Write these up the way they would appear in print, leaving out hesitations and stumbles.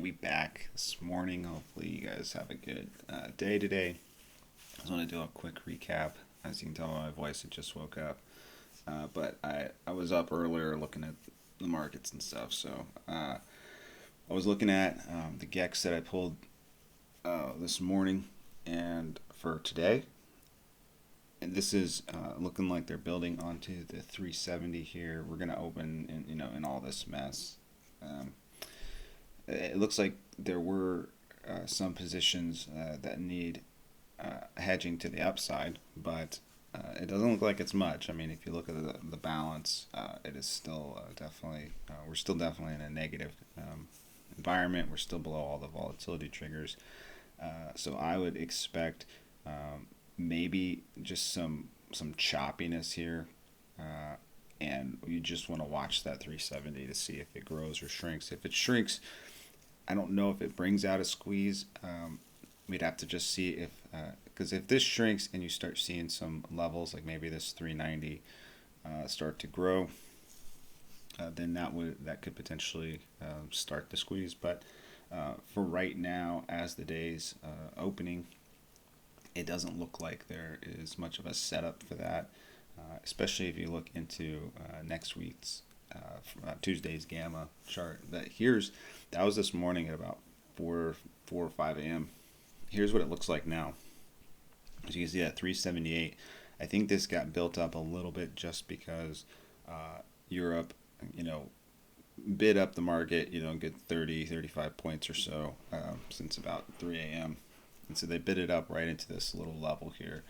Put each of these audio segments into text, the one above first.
be back this morning. Hopefully you guys have a good day today. I just want to do a quick recap. As you can tell by my voice, I just woke up. But I was up earlier looking at the markets and stuff. So I was looking at the GEX that I pulled this morning and for today. And this is looking like they're building onto the 370 here. We're gonna open in all this mess. It looks like there were some positions that need hedging to the upside, but it doesn't look like it's much. I mean, if you look at the balance, it is still definitely we're still definitely in a negative environment. We're still below all the volatility triggers, so I would expect maybe just some choppiness here, and you just want to watch that 370 to see if it grows or shrinks. If it shrinks, I don't know if it brings out a squeeze. We'd have to just see if, because if this shrinks and you start seeing some levels like maybe this 390 start to grow, then that could potentially start the squeeze. But for right now, as the day's opening, it doesn't look like there is much of a setup for that, especially if you look into next week's Tuesday's gamma chart. That was this morning at about 4 or 5 a.m. Here's what it looks like now. As you can see at 378, I think this got built up a little bit just because Europe, bid up the market, good 35 points or so since about 3 a.m. And so they bid it up right into this little level here.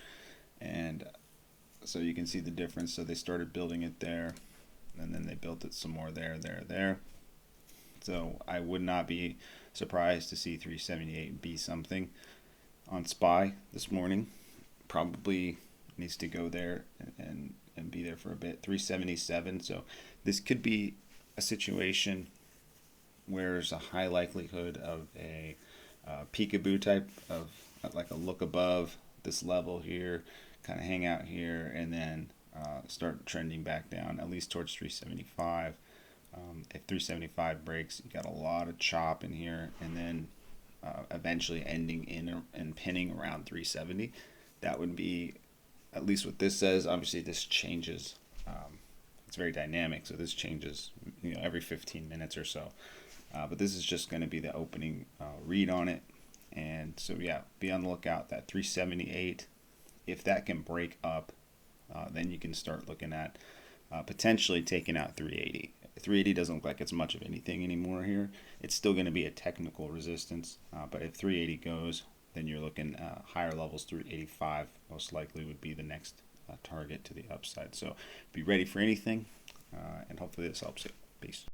And so you can see the difference. So they started building it there, and then they built it some more there. So I would not be surprised to see 378 be something on SPY this morning. Probably needs to go there and be there for a bit. 377. So this could be a situation where there's a high likelihood of a peekaboo type of like a look above this level here, kind of hang out here, and then start trending back down at least towards 375. If 375 breaks, you got a lot of chop in here, and then eventually ending in and pinning around 370. That would be at least what this says. Obviously this changes. It's very dynamic, so this changes every 15 minutes or so. But this is just going to be the opening read on it. And so yeah, be on the lookout. That 378, if that can break up, then you can start looking at potentially taking out 380. 380 doesn't look like it's much of anything anymore here. It's still going to be a technical resistance, but if 380 goes, then you're looking higher levels. 385 most likely would be the next target to the upside. So be ready for anything, and hopefully this helps you. Peace.